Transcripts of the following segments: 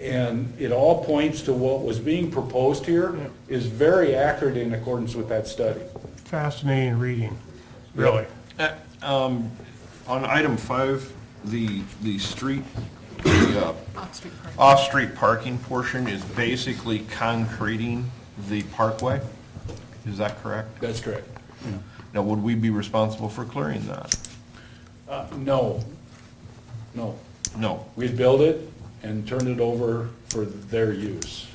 And it all points to what was being proposed here is very accurate in accordance with that study. Fascinating reading, really. On item 5, the street, the Off-street parking. off-street parking portion is basically concreting the parkway? Is that correct? That's correct. Now, would we be responsible for clearing that? No. No. We'd build it and turn it over for their use.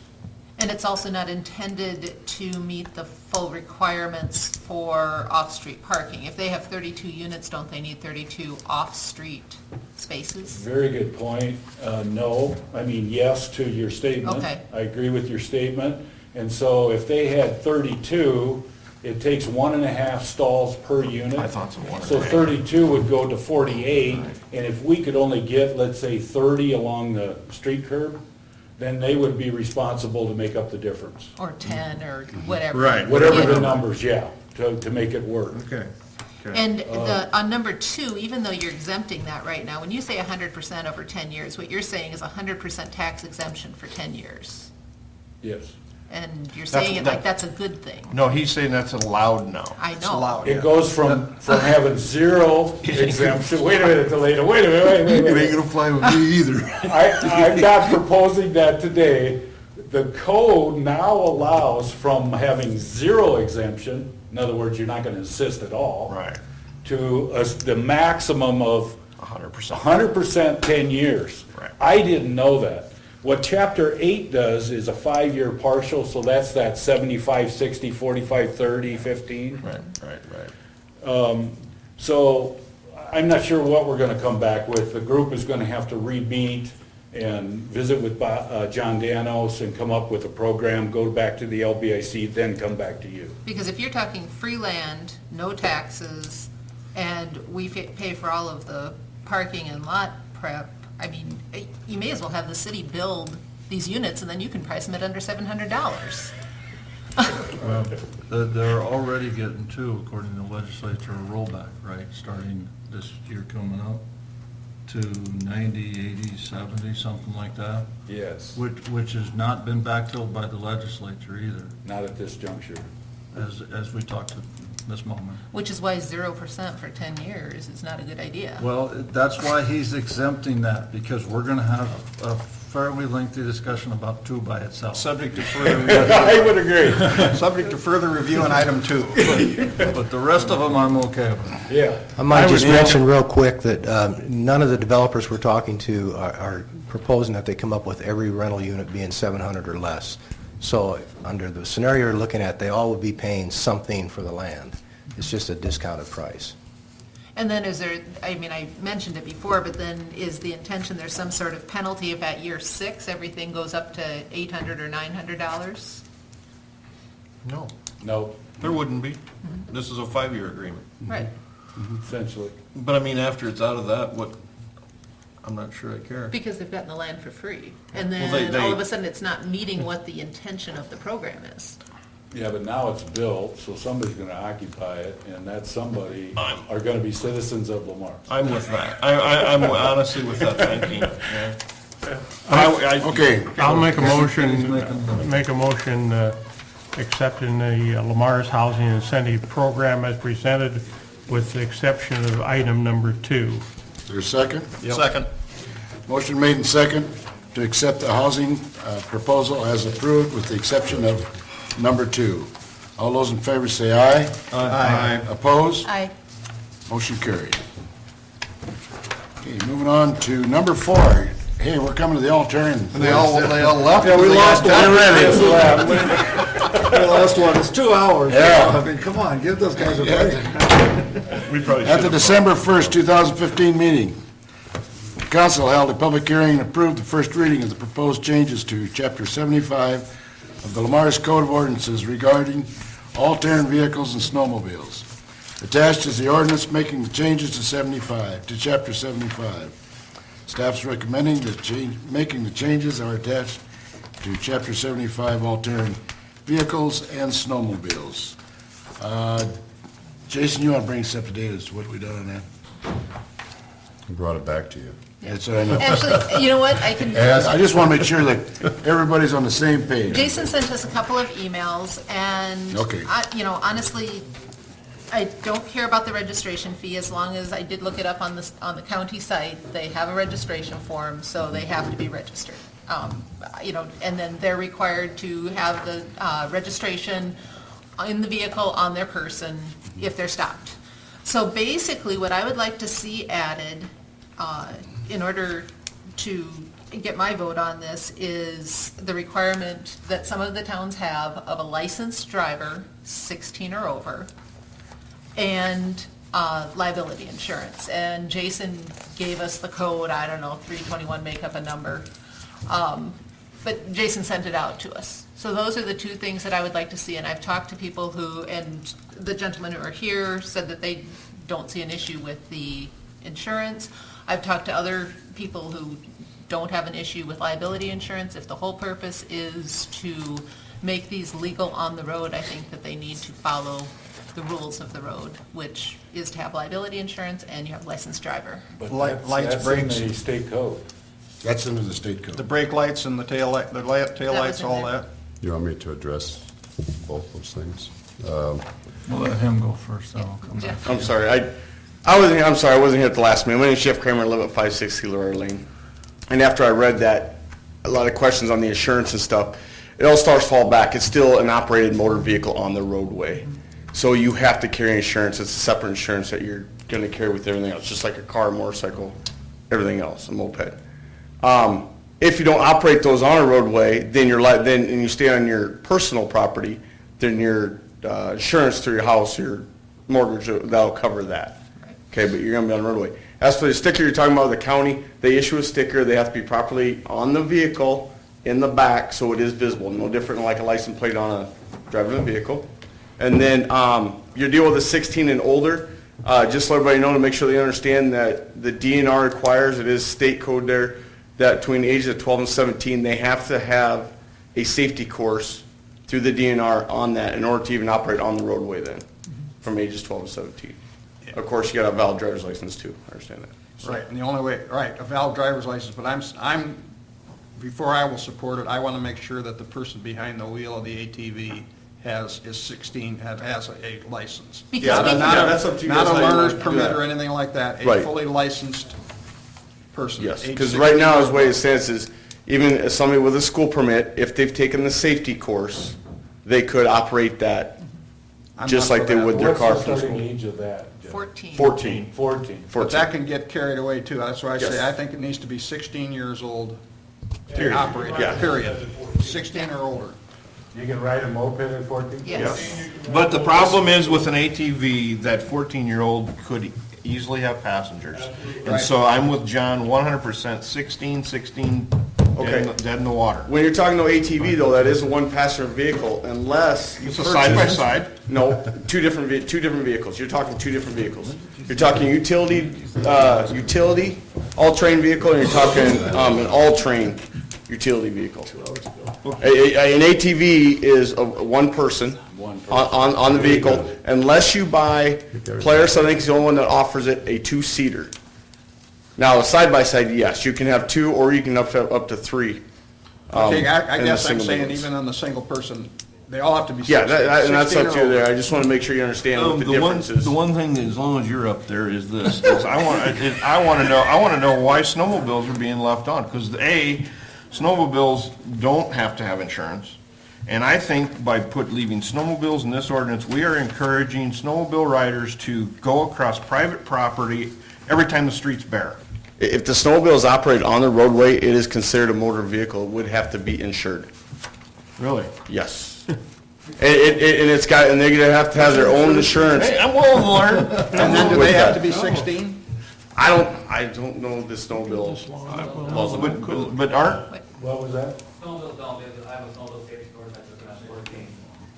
And it's also not intended to meet the full requirements for off-street parking. If they have 32 units, don't they need 32 off-street spaces? Very good point. No, I mean, yes to your statement. Okay. I agree with your statement. And so if they had 32, it takes 1.5 stalls per unit. I thought so, 1.5. So 32 would go to 48, and if we could only get, let's say, 30 along the street curb, then they would be responsible to make up the difference. Or 10, or whatever. Right. Whatever Yeah. the numbers, yeah, to make it work. Okay. And on number 2, even though you're exempting that right now, when you say 100% over 10 years, what you're saying is 100% tax exemption for 10 years. Yes. And you're saying it like that's a good thing. No, he's saying that's allowed now. I know. It goes from having 0 exemption, wait a minute, Delana, wait a minute, wait. gonna fly with me either. I'm not proposing that today. The code now allows from having 0 exemption, in other words, you're not gonna assist at all. Right. To the maximum of 100%. 100% 10 years. Right. I didn't know that. What chapter 8 does is a 5-year partial, so that's that 75, 60, 45, 30, 15. Right. So I'm not sure what we're gonna come back with. The group is gonna have to re-meet and visit with John Danos and come up with a program, go back to the LBIC, then come back to you. Because if you're talking free land, no taxes, and we pay for all of the parking and lot prep, I mean, you may as well have the city build these units, and then you can price them at under $700. They're already getting two, according to the legislature, a rollback, right, starting this year coming up to 90, 80, 70, something like that, Yes, which has not been backfilled by the legislature either, not at this juncture. as we talked at this moment. Which is why 0% for 10 years is not a good idea. Well, that's why he's exempting that, because we're gonna have a fairly lengthy discussion about two by itself. Subject to further I would agree, subject to further review on item 2. But the rest of them I'm okay with. yeah. I might just mention real quick that none of the developers we're talking to are proposing that they come up with every rental unit being 700 or less. So under the scenario you're looking at, they all would be paying something for the land. It's just a discounted price. And then is there, I mean, I mentioned it before, but then is the intention there's some sort of penalty if at year 6, everything goes up to $800 or $900? No, No, there wouldn't be. This is a 5-year agreement. Right. essentially. But I mean, after it's out of that, what, I'm not sure I care. Because they've gotten the land for free. And Well, then they- all of a sudden, it's not meeting what the intention of the program is. Yeah, but now it's built, so somebody's gonna occupy it, and that somebody are gonna be citizens of Lamar. I'm with that. I'm honestly with that thinking, yeah. Okay. I'll make a motion accepting the Lamar's Housing Incentive Program as presented, with the exception of item number 2. Is there a second? Second. Motion made and second to accept the housing proposal as approved with the exception of number 2. All those in favor say aye. Aye. Opposed? I, Motion carried. Okay, moving on to number 4. Hey, we're coming to the Altarian. They all left? Yeah, we lost one. The last one, it's 2 hours. Yeah. I mean, come on, give those guys a break. We probably At should the have. December 1st, 2015 meeting, the council held a public hearing and approved the first reading of the proposed changes to Chapter 75 of the Lamar's Code of Ordinances regarding all-terrain vehicles and snowmobiles. Attached is the ordinance making the changes to Chapter 75. Staff's recommending making the changes are attached to Chapter 75 all-terrain vehicles and snowmobiles. Jason, you want to bring us up to date as to what we done on that? Who brought it back to you? That's what I know. Actually, you know what, I can, I just want to make sure that everybody's on the same page. Jason sent us a couple of emails, and, Okay. you know, honestly, I don't care about the registration fee, as long as I did look it up on the county site. They have a registration form, so they have to be registered. You know, and then they're required to have the registration in the vehicle on their person if they're stopped. So basically, what I would like to see added, in order to get my vote on this, is the requirement that some of the towns have of a licensed driver, 16 or over, and liability insurance. And Jason gave us the code, I don't know, 321, make up a number. But Jason sent it out to us. So those are the two things that I would like to see, and I've talked to people who, and the gentlemen who are here said that they don't see an issue with the insurance. I've talked to other people who don't have an issue with liability insurance. If the whole purpose is to make these legal on the road, I think that they need to follow the rules of the road, which is to have liability insurance and you have a licensed driver. But Lights, brakes. That's in the state code. That's under the state The code. brake lights and the tail lights, in all there. that? You want me to address both those things? We'll let him go first, then I'll come back. Jeff? I'm sorry, I wasn't here at the last minute. My name's Jeff Kramer, I live at 560 Loretta Lane. And after I read that, a lot of questions on the insurance and stuff, it all starts to fall back. It's still an operated motor vehicle on the roadway. So you have to carry insurance. It's a separate insurance that you're gonna carry with everything else, just like a car, motorcycle, everything else, a moped. If you don't operate those on a roadway, then and you stay on your personal property, then your insurance through your house, your mortgage, that'll cover that. Okay, but you're gonna be on the roadway. As for the sticker you're talking about, the county, they issue a sticker, they have to be properly on the vehicle in the back, so it is visible, no different than like a license plate on a driving a vehicle. And then, your deal with the 16 and older, just so everybody know, to make sure they understand that the DNR requires, it is state code there, that between the ages of 12 and 17, they have to have a safety course through the DNR on that in order to even operate on the roadway then, from ages 12 to 17. Of course, you got a valid driver's license too, I understand that. Right, and the only way, right, a valid driver's license, but before I will support it, I want to make sure that the person behind the wheel of the ATV is 16, has a license. Because Yeah, we- that's up to you Not guys a how you want learner's to do permit that. or anything like that, a Right. fully licensed person. Yes, age because 16 right now, or the way it above. stands is, even as somebody with a school permit, if they've taken the safety course, they could operate that I'm just not like for they that. would their car What's the from starting school. age of that? Jeff? 14. 14. 14. But that can get carried away too, that's why I Yes. say, I think it needs to be 16 years old to Period. operate, Yeah. period. 16 or older. You can ride a moped at 14? Yes. But the problem is with an ATV, that 14-year-old could easily have passengers. And so I'm with John, 100%, 16, Okay. dead in the water. When you're talking about ATV though, that is a one-passenger vehicle unless you It's a purchase. side-by-side. No, two different vehicles. You're talking two different vehicles. You're talking utility, all-terrain vehicle, and you're talking, an all-terrain utility vehicle. An ATV is one person on the vehicle, unless you buy, Polaris, I think is the only one that offers it, a two-seater. Now, a side-by-side, yes, you can have two, or you can up to three. Okay, I in the guess I'm single saying vehicles. even on the single person, they all have to be 16. Yeah, and that's up to 16 or you there. older. I just want to make sure you understand what the difference is. The one thing, that as long as you're up there, is this, is I want to know why snowmobiles are being left on, because snowmobiles don't have to have insurance. And I think by leaving snowmobiles in this ordinance, we are encouraging snowmobile riders to go across private property every time the street's bare. If the snowmobile is operated on the roadway, it is considered a motor vehicle. It would have to be insured. Really? Yes. And they're gonna have to have their own insurance. Hey, I'm willing to learn. And then do With they have that. to be 16? I don't know the snowmobile laws. But aren't, What was that? Snowmobiles don't, because I have a snowmobile safety course that's looking at 14.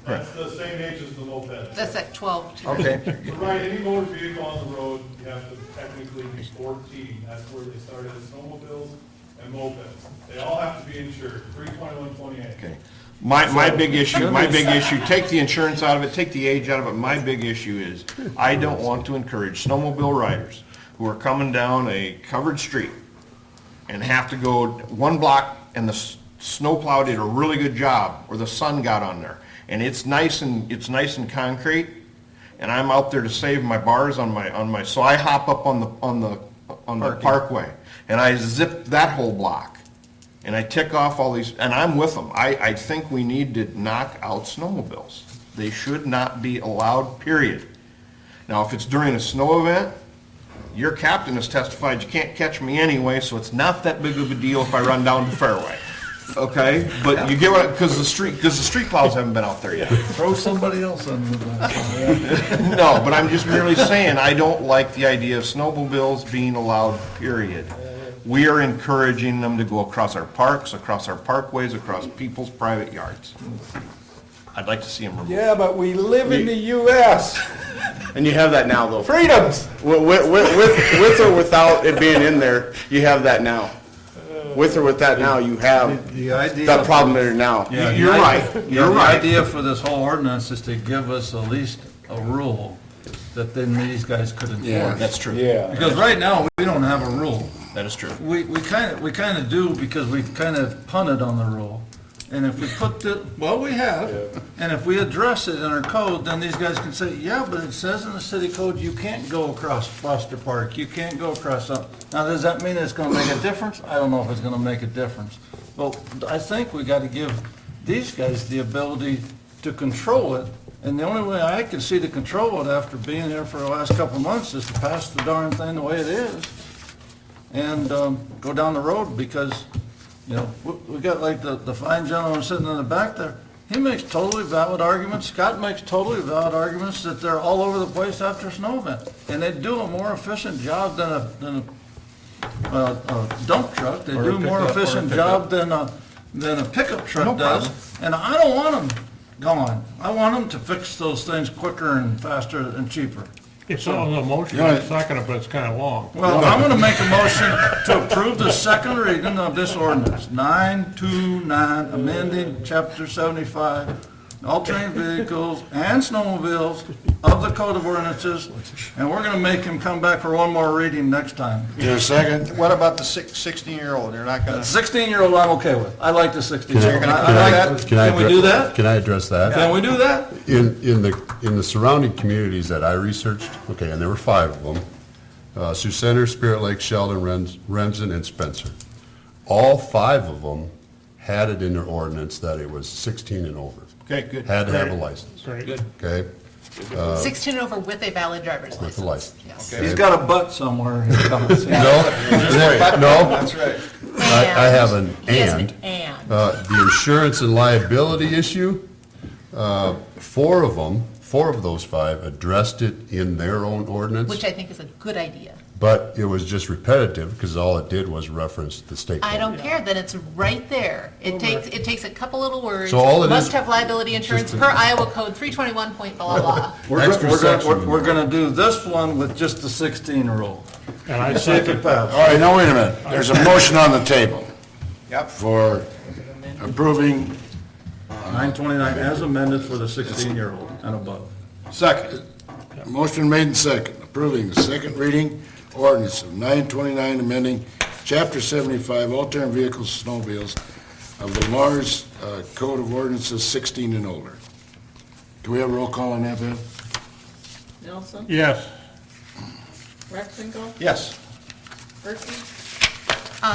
That's the same age as the moped. That's at 12 too. okay. To ride any motor vehicle on the road, you have to technically be 14. That's where they started, snowmobiles and mopeds. They all have to be insured, 32128. Okay. My big issue, take the insurance out of it, take the age out of it, my big issue is, I don't want to encourage snowmobile riders who are coming down a covered street and have to go one block, and the snowplow did a really good job, or the sun got on there, and it's nice and concrete, and I'm out there to save my bars on my, so I hop up on the parkway, and I zip that whole block, and I tick off all these, and I'm with them. I think we need to knock out snowmobiles. They should not be allowed, period. Now, if it's during a snow event, your captain has testified you can't catch me anyway, so it's not that big of a deal if I run down the fairway. Okay, but you get what, because the street plows haven't been out there yet. Throw somebody else on the bus. No, but I'm just merely saying, I don't like the idea of snowmobiles being allowed, period. We are encouraging them to go across our parks, across our parkways, across people's private yards. I'd like to see them removed. Yeah, but we live in the US. And you have that now, though. Freedoms. With or without it being in there, you have that now. With or without now, you have The idea. that problem there now. Yeah, You're right. You're The right. idea for this whole ordinance is to give us at least a rule that then these guys could enforce. That's true. Yeah. Because right now, we don't have a rule. That is true. We kind of do because we've kind of punted on the rule. And if we put we have, and if we address it in our code, then these guys can say, yeah, but it says in the city code, you can't go across Foster Park, you can't go across something. Now, does that mean it's gonna make a difference? I don't know if it's gonna make a difference. Well, I think we gotta give these guys the ability to control it, and the only way I can see to control it after being here for the last couple of months is to pass the darn thing the way it is, and go down the road, because you know, we got like the fine gentleman sitting in the back there. He makes totally valid arguments. Scott makes totally valid arguments that they're all over the place after a snow event. And they do a more efficient job than a dump truck. They do a more efficient job than a pickup truck does. And I don't want them gone. I want them to fix those things quicker and faster and cheaper. It's on the motion, Yeah. it's second, but it's kind of long. Well, I'm going to make a motion to approve the second reading of this ordinance, 929, amending Chapter 75, altering vehicles and snowmobiles of the Code of Ordinances, and we're going to make him come back for one more reading next time. Is there a second? What about the 16-year-old? You're not The gonna, 16-year-old I'm okay with. I like the 16-year-old. Can I- I like that. Can we do that? Can I address that? Can we do that? In the surrounding communities that I researched, okay, and there were 5 of them, Sioux Center, Spirit Lake, Sheldon, Remsen, and Spencer. All 5 of them had it in their ordinance that it was 16 and over. okay, good. Had to have a license, Great. okay, 16 and over with a valid driver's license. with a license. Yes. He's got a butt somewhere. He's coming. No, That's right. I have an Yes, and. The insurance and liability issue, 4 of those 5 addressed it in their own ordinance, Which I think is a good idea. but it was just repetitive because all it did was reference the state I code. don't care, then it's right there. It takes a couple little words. So all it Must is- have liability insurance per Iowa code 321 point blah, blah, blah. Extra section. We're going to do this one with just the 16-year-old. And I See if it second, passes. All right, now wait a minute. There's a motion on the table. Yep. For approving, 929 as amended for the 16-year-old and above. Second. motion made and second, approving the second reading ordinance of 929 amending Chapter 75, all-terrain vehicles, snowmobiles of the Lamar's Code of Ordinances 16 and older. Do we have a roll call on that, Beth? Nelson, yes. Rexinger, Yes. Berkey,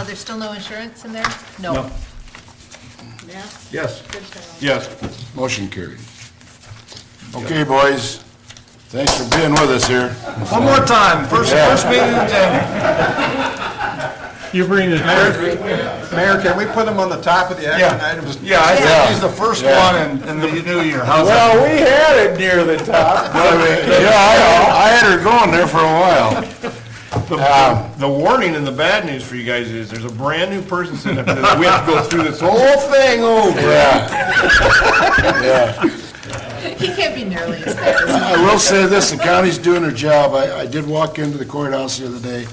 There's still no insurance in there? No. Knapp, Yes. Goodchild. Yes. Motion carried. Okay, boys, thanks for being with us here. One more time, first meeting in January. You bring the, Mayor, can we put him on the top of the action items? Yeah, I Yeah. think he's the first one in the new year. How's that? Well, we had it near the top. Yeah, I had her going there for a while. The warning and the bad news for you guys is there's a brand-new person sitting up there that we have to go through this whole thing over. Yeah. He can't be nearly as bad as I will say this, the county's doing their job. I did walk into the courthouse the other day,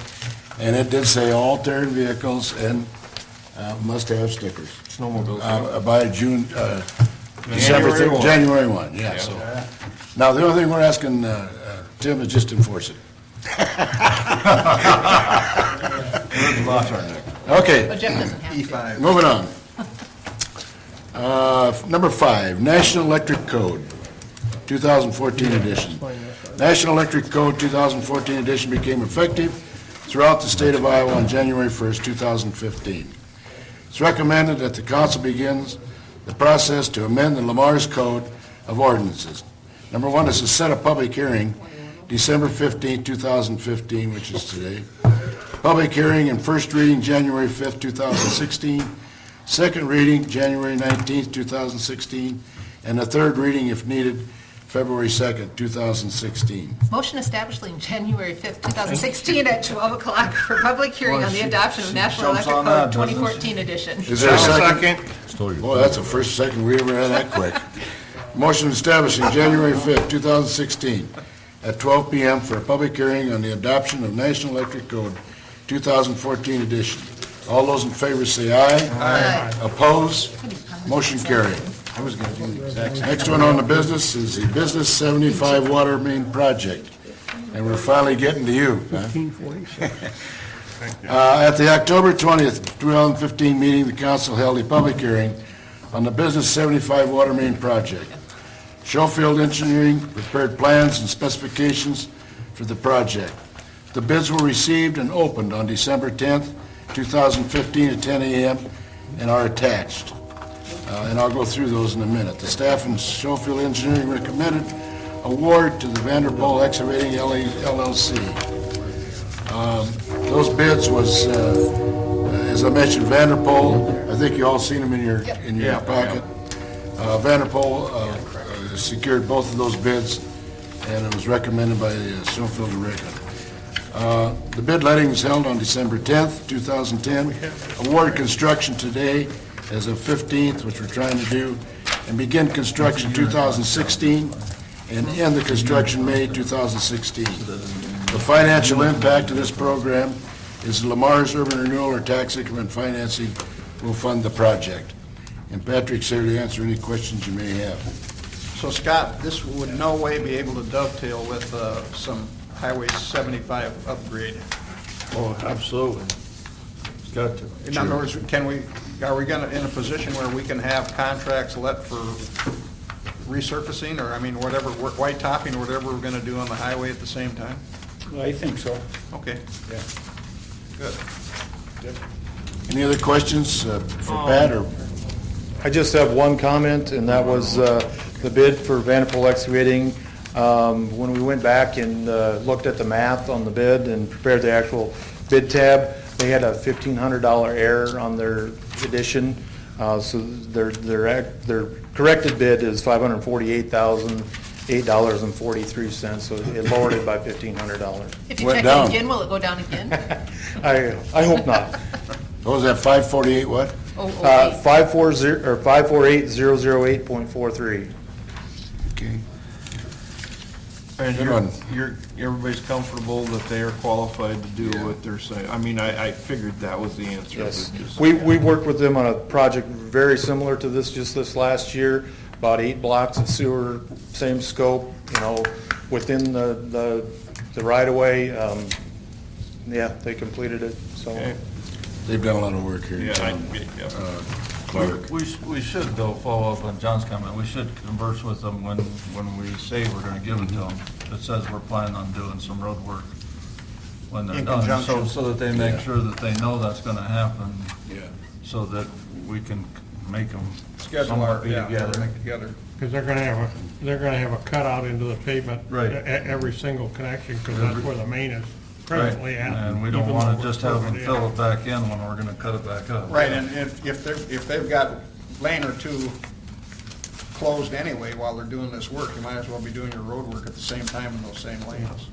and it did say all terrain vehicles and must have stickers. Snowmobiles. By June, December, January 1. January 1, yeah, so. Now, the only thing we're asking Tim is just enforce it. Where's the boss are next? Okay. But Jeff doesn't have to. E5. Moving on. Number 5, National Electric Code, 2014 edition. National Electric Code 2014 edition became effective throughout the state of Iowa on January 1st, 2015. It's recommended that the council begins the process to amend the Lamar's Code of Ordinances. Number 1 is to set a public hearing December 15, 2015, which is today. Public hearing and first reading January 5th, 2016. Second reading January 19th, 2016. And the third reading, if needed, February 2nd, 2016. Motion establishing January 5th, 2016 at 12 o'clock for public hearing on the adoption of National jumps Electric on that, Code doesn't she? 2014 edition. Is there a second? Stole your Boy, that's the first second we ever had that quick. Motion establishing January 5th, 2016 at 12 p.m. for a public hearing on the adoption of National Electric Code 2014 edition. All those in favor say aye. Aye. Opposed? Motion carried. I was going to do the exact same. Next one on the business is the Business 75 Water Main Project. And we're finally getting to you. huh? 1546. At the October 20th, 2015 meeting, the council held a public hearing on the Business 75 Water Main Project. Schofield Engineering prepared plans and specifications for the project. The bids were received and opened on December 10th, 2015 at 10 a.m. and are attached. And I'll go through those in a minute. The staff in Schofield Engineering recommended award to the Vanderpool Excavating LLC. Those bids was, as I mentioned, Vanderpool, I think you all seen them in your packet. Vanderpool secured both of those bids, and it was recommended by Schofield and Rickon. The bid letting was held on December 10th, 2010. Award construction today as of 15th, which we're trying to do, and begin construction 2016 and end the construction May 2016. The financial impact of this program is Lamar's Urban Renewal or Tax Increment Financing will fund the project. And Patrick's here to answer any questions you may have. So Scott, this would in no way be able to dovetail with some Highway 75 upgrade. Oh, absolutely. It's got to. In other words, are we gonna, in a position where we can have contracts let for resurfacing, or, I mean, whatever, white topping, or whatever we're gonna do on the highway at the same time? I think so. Okay, Yeah. good. Any other questions for Pat or? I just have one comment, and that was the bid for Vanderpool Excavating. When we went back and looked at the math on the bid and prepared the actual bid tab, they had a $1,500 error on their addition. So their corrected bid is $548,008.43, so it lowered it by $1,500. If you Went check down. it again, will it go down again? I hope not. What was that, 548 what? Oh, 540 or 548,008.43. Okay. And Good one. everybody's comfortable that they are qualified to do what they're saying? I mean, I figured that was the answer. Yes, but just- we worked with them on a project very similar to this just this last year, about 8 blocks of sewer, same scope, within the right-of-way. Yeah, they completed it, so. Okay. They've done a lot of work here in Yeah, town. Clark. We should, though, follow up on John's comment. We should converse with them when we say we're gonna give it to them. It says we're planning on doing some road work when they're In done, conjunction. so that they make sure that they know that's gonna happen, Yeah. so that we can make them Schedule somewhat our, be yeah, together. everything together. Because they're gonna have a cutout into the pavement. Right. Every single connection, because that's where the main is presently at. And we don't even wanna though just we're have them further fill in. it back in when we're gonna cut it back up. Right, and if they've got lane or two closed anyway while they're doing this work, you might as well be doing your road work at the same time in those same lanes.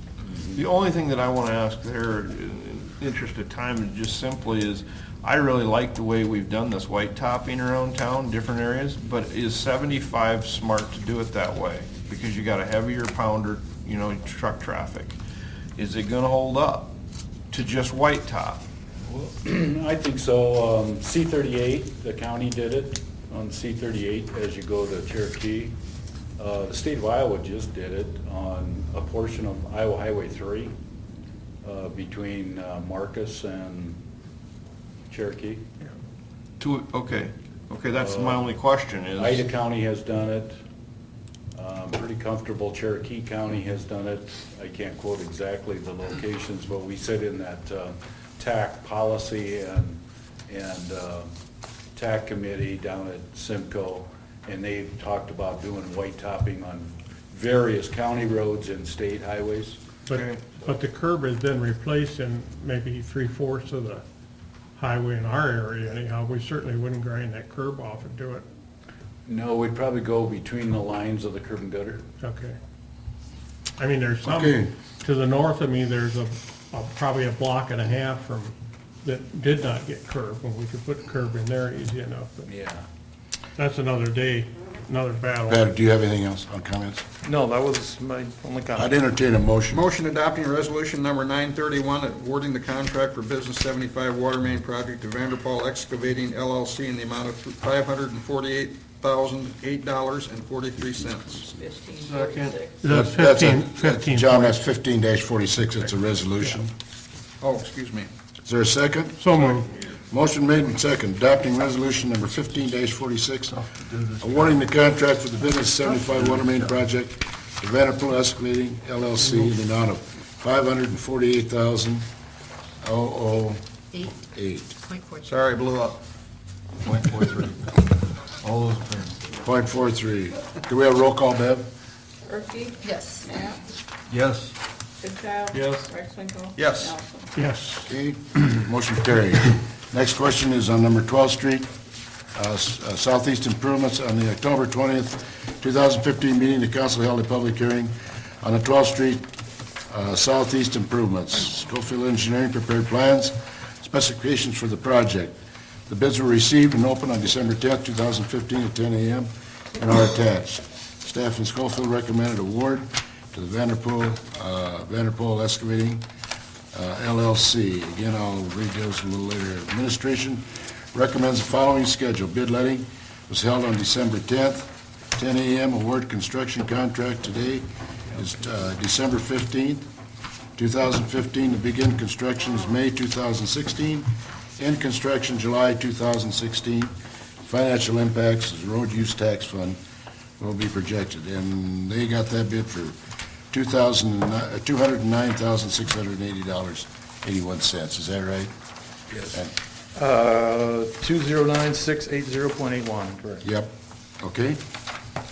The only thing that I want to ask there, in interest of time, is just simply is, I really like the way we've done this white topping around town, different areas, but is 75 smart to do it that way? Because you got a heavier pounder, truck traffic. Is it gonna hold up to just white top? I think so. C-38, the county did it on C-38 as you go to Cherokee. The state of Iowa just did it on a portion of Iowa Highway 3 between Marcus and Cherokee. Okay, that's my only question is. Ida County has done it. Pretty comfortable Cherokee County has done it. I can't quote exactly the locations, but we sit in that TAC policy and TAC committee down at Simcoe, and they've talked about doing white topping on various county roads and state highways. But the curb has been replaced in maybe 3/4 of the highway in our area anyhow. We certainly wouldn't grind that curb off and do it. No, we'd probably go between the lines of the curb and gutter. Okay. I mean, there's some, Okay. to the north of me, there's probably a block and a half from, that did not get curb, and we could put curb in there easy enough. But Yeah. that's another day, another battle. Pat, do you have anything else on comments? No, that was my only comment. I'd entertain a motion. Motion adopting resolution number 931, awarding the contract for Business 75 Water Main Project to Vanderpool Excavating LLC in the amount of $548,008.43. That's That's 15. John, that's 15-46, it's a resolution. Oh, excuse me. Is there a second? So moved. Motion made and second, adopting resolution number 15-46, awarding the contract for the Business 75 Water Main Project to Vanderpool Excavating LLC in the amount of $548,008. 0.4. Sorry, I blew up. All those in favor? .43. Do we have a roll call, Bev? Erke? Yes. Knapp? Yes. Goodchild? Yes. Rexbenko? Yes. Nelson? Yes. Okay, motion carried. Next question is on number 12th Street, southeast improvements. On the October 20th, 2015 meeting, the council held a public hearing on the 12th Street southeast improvements. Schofield Engineering prepared plans, specifications for the project. The bids were received and opened on December 10th, 2015 at 10 a.m. and are attached. Staff in Schofield recommended award to the Vanderpool Excavating LLC. Again, I'll read those a little later. Administration recommends the following schedule. Bid letting was held on December 10th, 10 a.m. Award construction contract today is December 15th, 2015. To begin construction is May 2016. End construction July 2016. Financial impacts is road use tax fund will be projected. And they got that bid for $209,680.81. Is that right? Yes. 209680.81, correct. Yep. Okay.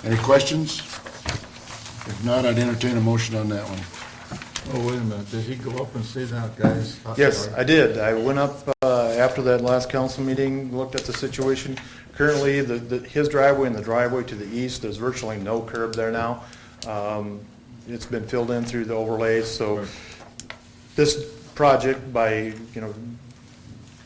Any questions? If not, I'd entertain a motion on that one. Oh, wait a minute, did he go up and see that, guys? Yes, I did. I went up after that last council meeting, looked at the situation. Currently, his driveway and the driveway to the east, there's virtually no curb there now. It's been filled in through the overlays, so this project, by,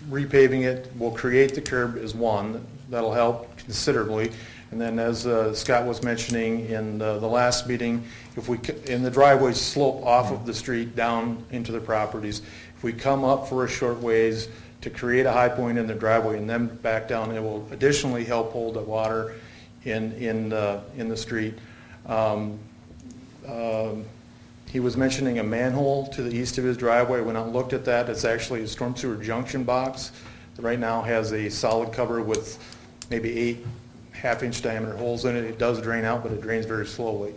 repaving it, will create the curb is one. That'll help considerably. And then as Scott was mentioning in the last meeting, in the driveways slope off of the street down into the properties, if we come up for a short ways to create a high point in the driveway and then back down, it will additionally help hold the water in the street. He was mentioning a manhole to the east of his driveway. I went out and looked at that. It's actually a storm sewer junction box that right now has a solid cover with maybe 8 half-inch diameter holes in it. It does drain out, but it drains very slowly.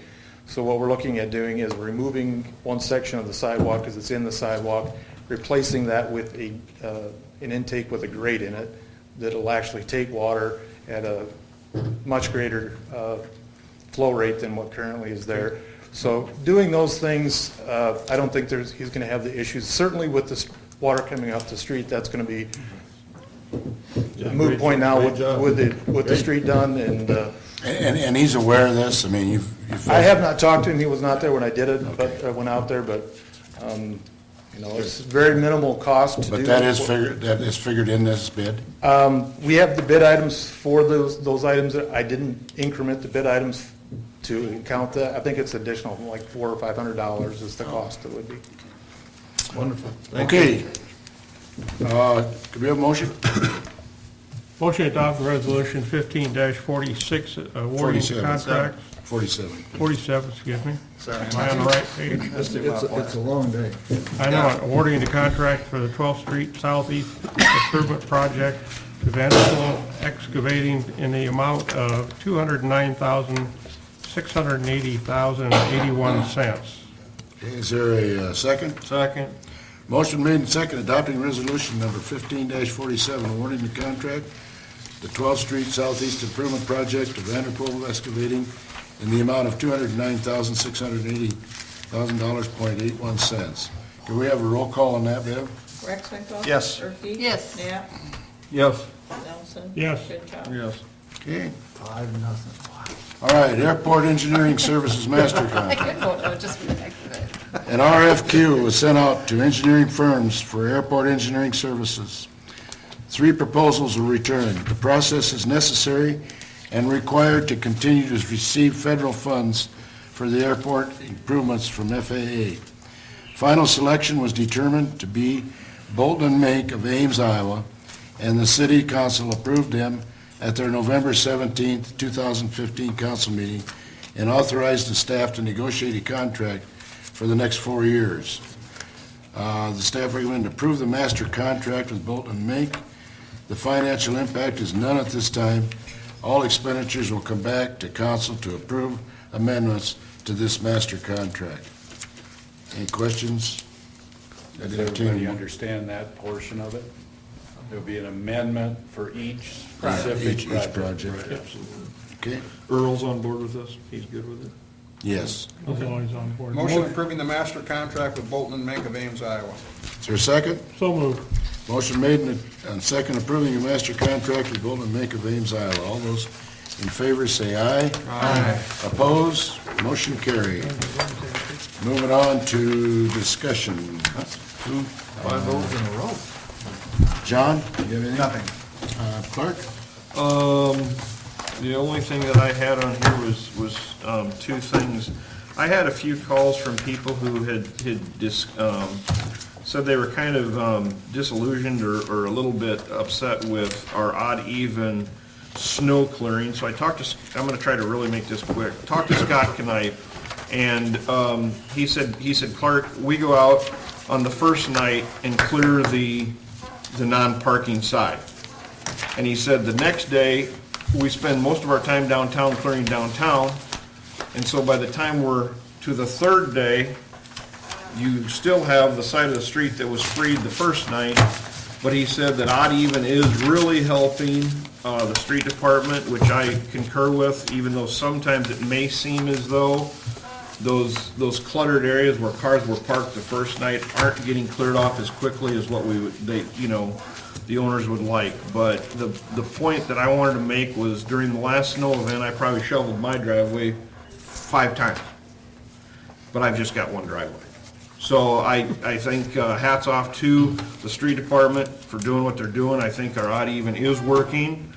So what we're looking at doing is removing one section of the sidewalk because it's in the sidewalk, replacing that with an intake with a grate in it that'll actually take water at a much greater flow rate than what currently is there. So doing those things, I don't think he's going to have the issues. Certainly with this water coming off the street, that's going to be a moot point now with the street done. And he's aware of this? I mean, I have not talked to him. He was not there when I did it, but I went out there. But it's very minimal cost to do. But that is figured in this bid? We have the bid items for those items. I didn't increment the bid items to count that. I think it's additional, like $400 or $500 is the cost it would be. Wonderful. Okay. Could we have a motion? Motion to adopt resolution 15-46, awarding 47. contracts 47. 47, excuse me. Sorry. Am I on the right page? It's a long day. I know it. Awarding the contract for the 12th Street Southeast Improvement Project to Vanderpool Excavating in the amount of $209,680.81. Is there a second? Second. Motion made and second, adopting resolution number 15-47, awarding the contract, the 12th Street Southeast Improvement Project to Vanderpool Excavating in the amount of $209,680.81. Can we have a roll call on that, Bev? Rexbenko? Yes. Erke? Yes. Knapp? Yes. Nelson? Yes. Goodchild? Yes. Okay. 5-0. All right, Airport Engineering Services Master I Contract. could vote no just for the heck of it. An RFQ was sent out to engineering firms for airport engineering services. 3 proposals were returned. The process is necessary and required to continue to receive federal funds for the airport improvements from FAA. Final selection was determined to be Bolton and Mink of Ames, Iowa, and the city council approved them at their November 17th, 2015 council meeting and authorized the staff to negotiate a contract for the next 4 years. The staff recommended to approve the master contract with Bolton and Mink. The financial impact is none at this time. All expenditures will come back to council to approve amendments to this master contract. Any questions? Does everybody understand that portion of it? There'll be an amendment for each specific Each project. project. Okay, Earl's on board with this? He's good with it? yes. He's always on board. Motion approving the master contract with Bolton and Mink of Ames, Iowa. Is there a second? So moved. Motion made and second approving a master contract with Bolton and Mink of Ames, Iowa. All those in favor say aye. Aye. Opposed? Motion carried. Moving on to discussion. 5 votes in a row. John, you have anything? Nothing. Clark? The only thing that I had on here was 2 things. I had a few calls from people who had said they were kind of disillusioned or a little bit upset with our odd-even snow clearing. So I talked to, I'm going to try to really make this quick. Talked to Scott Knipe, and he said, Clark, we go out on the first night and clear the non-parking side. And he said the next day, we spend most of our time downtown clearing downtown, and so by the time we're to the 3rd day, you still have the side of the street that was freed the first night, but he said that odd even is really helping the street department, which I concur with, even though sometimes it may seem as though those cluttered areas where cars were parked the first night aren't getting cleared off as quickly as what the owners would like. But the point that I wanted to make was during the last snow event, I probably shoveled my driveway 5 times, but I've just got 1 driveway. So I think hats off to the street department for doing what they're doing. I think our odd even is working,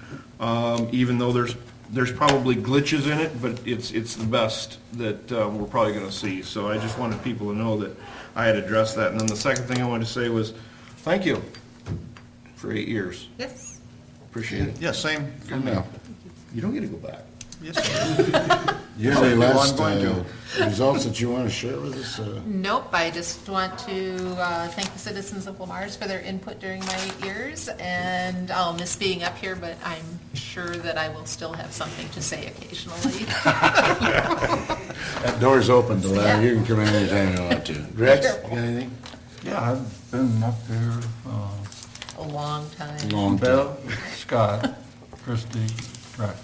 even though there's probably glitches in it, but it's the best that we're probably gonna see. So I just wanted people to know that I had addressed that. And then the second thing I wanted to say was, thank you for 8 years. Yes. Appreciate it. Yeah, same. Good now. You don't get to go back. Yes. You have any Well, I'm last going to. results that you want to share with us? Nope, I just want to thank the citizens of Lamar's for their input during my 8 years, and I'll miss being up here, but I'm sure that I will still have something to say occasionally. That door's open, Delaney. You can come in anytime you want to. Rex, you got anything? Yeah, I've been up here, A long time. Long time. Bev, Scott, Christie, Rex.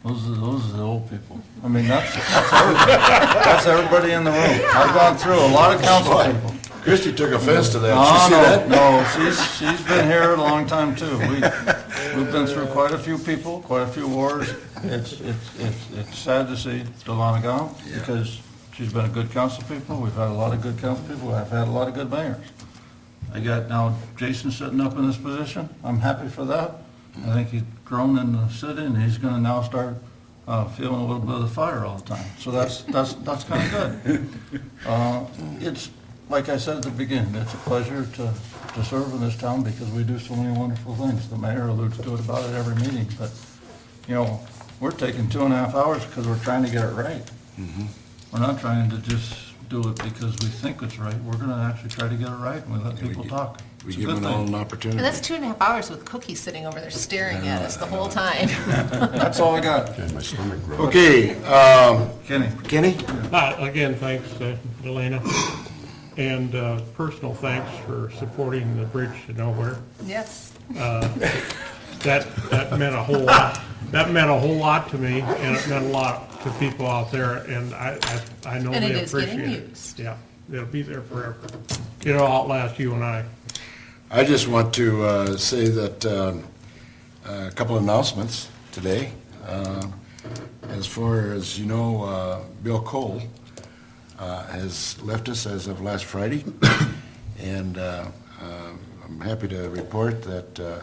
Those are the old people. I mean, that's everybody. That's everybody in the room. I've gone through a lot of council people. Christie took offense to that. No, Did you see that? no, she's been here a long time too. We've been through quite a few people, quite a few wars. It's sad to see Delana gone because she's been a good council people. We've had a lot of good council people. I've had a lot of good mayors. I got now Jason sitting up in this position. I'm happy for that. I think he's grown in the city and he's gonna now start feeling a little bit of the fire all the time. So that's kind of good. It's, like I said at the beginning, it's a pleasure to serve in this town because we do so many wonderful things. The mayor alludes to it about it every meeting, but, We're taking 2.5 hours because we're trying to get it right. We're not trying to just do it because we think it's right. We're gonna actually try to get it right, and we let people talk. We It's a give good them all thing. an opportunity. And that's 2.5 hours with Cookie sitting over there staring at us the whole time. That's all I got. Okay, my stomach growled. Okay, Kenny? Kenny? Again, thanks, Elena, and personal thanks for supporting the Bridge to Nowhere. Yes. That meant a whole lot. That meant a whole lot to me, and it meant a lot to people out there, and I know And they it is appreciate getting it. used. Yeah, it'll be there forever. It'll outlast you and I. I just want to say that a couple of announcements today. As far as you know, Bill Cole has left us as of last Friday, and I'm happy to report that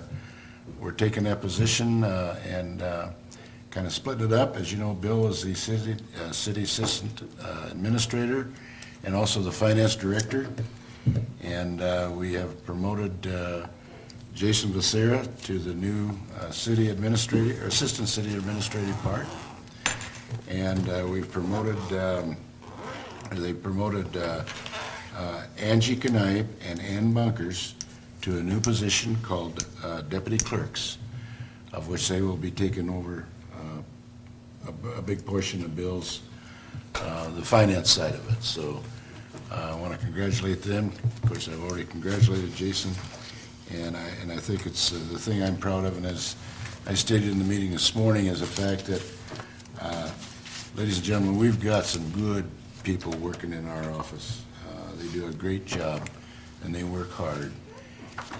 we're taking that position and kind of splitting it up. As you know, Bill is the city assistant administrator and also the finance director. And we have promoted Jason Becerra to the new city administrator, or assistant city administrative part. And we've promoted, they promoted Angie Knipe and Ann Bunkers to a new position called deputy clerks, of which they will be taking over a big portion of Bill's, the finance side of it. So I want to congratulate them. Of course, I've already congratulated Jason, and I think it's the thing I'm proud of, and as I stated in the meeting this morning, is the fact that, ladies and gentlemen, we've got some good people working in our office. They do a great job, and they work hard,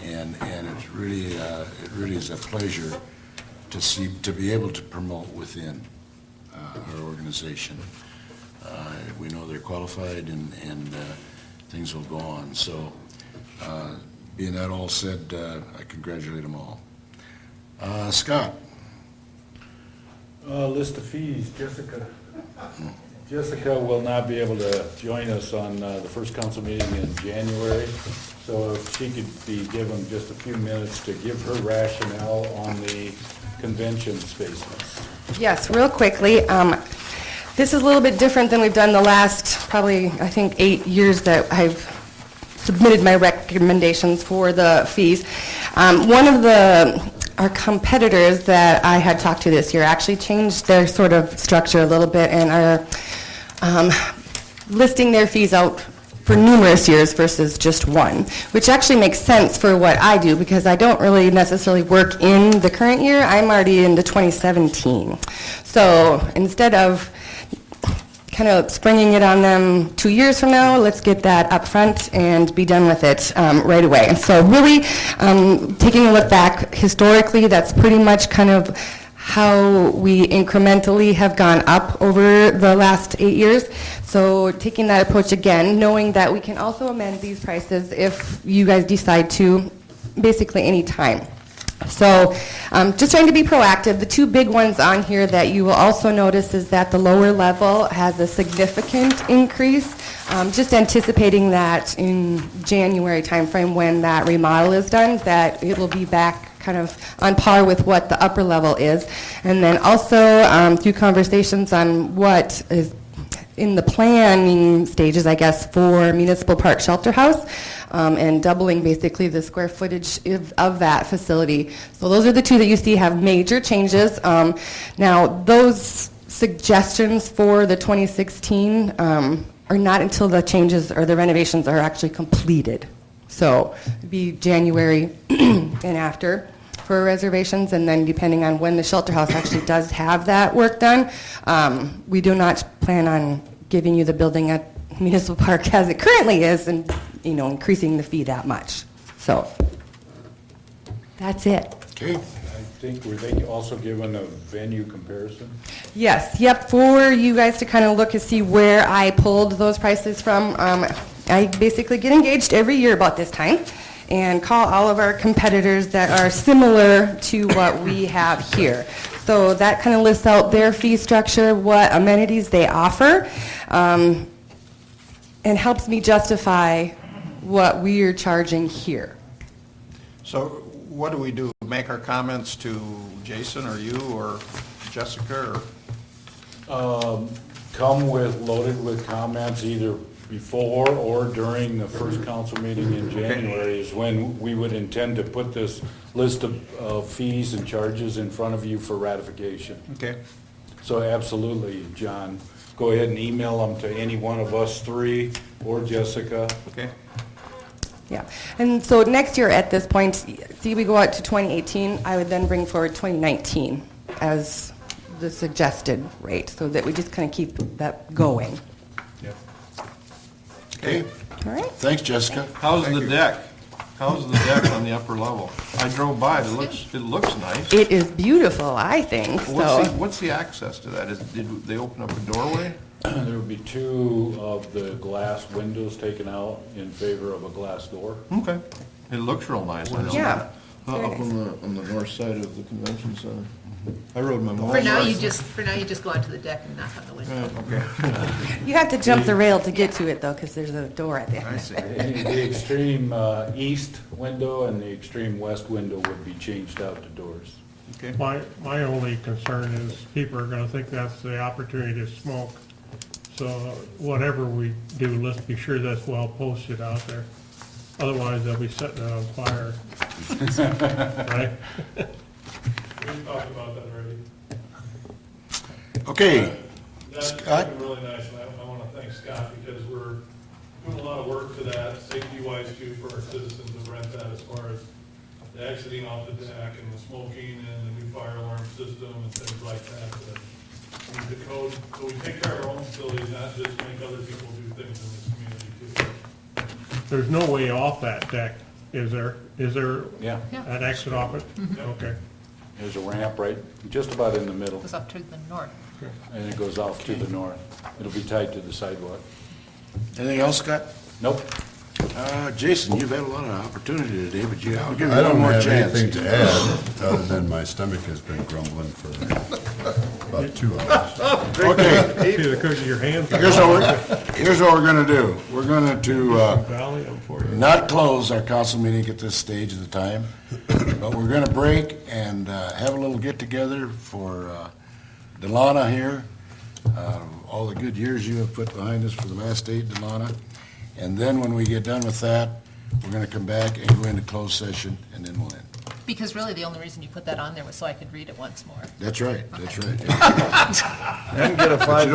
and it really is a pleasure to be able to promote within our organization. We know they're qualified, and things will go on. So, being that all said, I congratulate them all. Scott? List of fees, Jessica. Jessica will not be able to join us on the first council meeting in January, so if she could be given just a few minutes to give her rationale on the convention spaces. Yes, real quickly. This is a little bit different than we've done the last, probably, I think, 8 years that I've submitted my recommendations for the fees. One of our competitors that I had talked to this year actually changed their sort of structure a little bit and are listing their fees out for numerous years versus just one, which actually makes sense for what I do because I don't really necessarily work in the current year. I'm already into 2017. So instead of kind of springing it on them 2 years from now, let's get that up front and be done with it right away. So really, taking a look back historically, that's pretty much kind of how we incrementally have gone up over the last 8 years. So taking that approach again, knowing that we can also amend these prices if you guys decide to, basically any time. So just trying to be proactive. The two big ones on here that you will also notice is that the lower level has a significant increase. Just anticipating that in January timeframe when that remodel is done, that it will be back kind of on par with what the upper level is. And then also through conversations on what is in the planning stages, I guess, for Municipal Park Shelter House, and doubling basically the square footage of that facility. So those are the two that you see have major changes. Now, those suggestions for the 2016 are not until the changes or the renovations are actually completed. So it'd be January and after for reservations, and then depending on when the shelter house actually does have that work done, we do not plan on giving you the building at Municipal Park as it currently is and, you know, increasing the fee that much. So that's it. Okay. I think, were they also given a venue comparison? Yes, yep, for you guys to kind of look and see where I pulled those prices from. I basically get engaged every year about this time and call all of our competitors that are similar to what we have here. So that kind of lists out their fee structure, what amenities they offer, and helps me justify what we are charging here. So what do? Make our comments to Jason or you, or Jessica, or? Come loaded with comments either before or during the first council meeting in January is when we would intend to put this list of fees and charges in front of you for ratification. Okay. So absolutely, John, go ahead and email them to any one of us three or Jessica. Okay. Yeah, and so next year at this point, see, we go out to 2018, I would then bring forward 2019 as the suggested rate, so that we just kind of keep that going. Okay, All right? thanks, Jessica. How's the deck? How's the deck on the upper level? I drove by, it looks nice. It is beautiful, I think, so. What's the access to that? Did they open up a doorway? There would be 2 of the glass windows taken out in favor of a glass door. Okay. It looks real nice, I know. Yeah. Up on the north side of the convention center. I rode my For now, you just go out to the deck and knock on the window. Okay. You have to jump the rail to get to it, though, because there's a door at the end. I see. The extreme east window and the extreme west window would be changed out to doors. Okay. My only concern is people are gonna think that's the opportunity to smoke. So whatever we do, let's be sure that's well posted out there. Otherwise, they'll be setting it on fire. Right? We've talked about that already. Okay, That's Scott? been really nice, and I want to thank Scott, because we're doing a lot of work to that, safety-wise too, for our citizens of Rentham, as far as the exiting off the deck and the smoking and the new fire alarm system and things like that. That we need the code, so we take care of our own facilities, not just make other people do things in this community too. There's no way off that deck, is there? Is there Yeah, an exit off it? Okay. there's a ramp right, just about in the middle, Goes up to the north. and it goes off to the north. It'll be tied to the sidewalk. Anything else, Scott? Nope. Jason, you've had a lot of opportunity today, but I'll give you I one don't more have chance. anything to add, other than my stomach has been grumbling for about 2 hours. Okay, See the cookie, your hands are. here's what we're gonna do. We're going to Valium for you. not close our council meeting at this stage of the time, but we're gonna break and have a little get-together for Delana here. All the good years you have put behind us for the last 8, Delana. And then when we get done with that, we're gonna come back and go into closed session, and then we'll end. Because really, the only reason you put that on there was so I could read it once more. That's right, that's right. And get a 5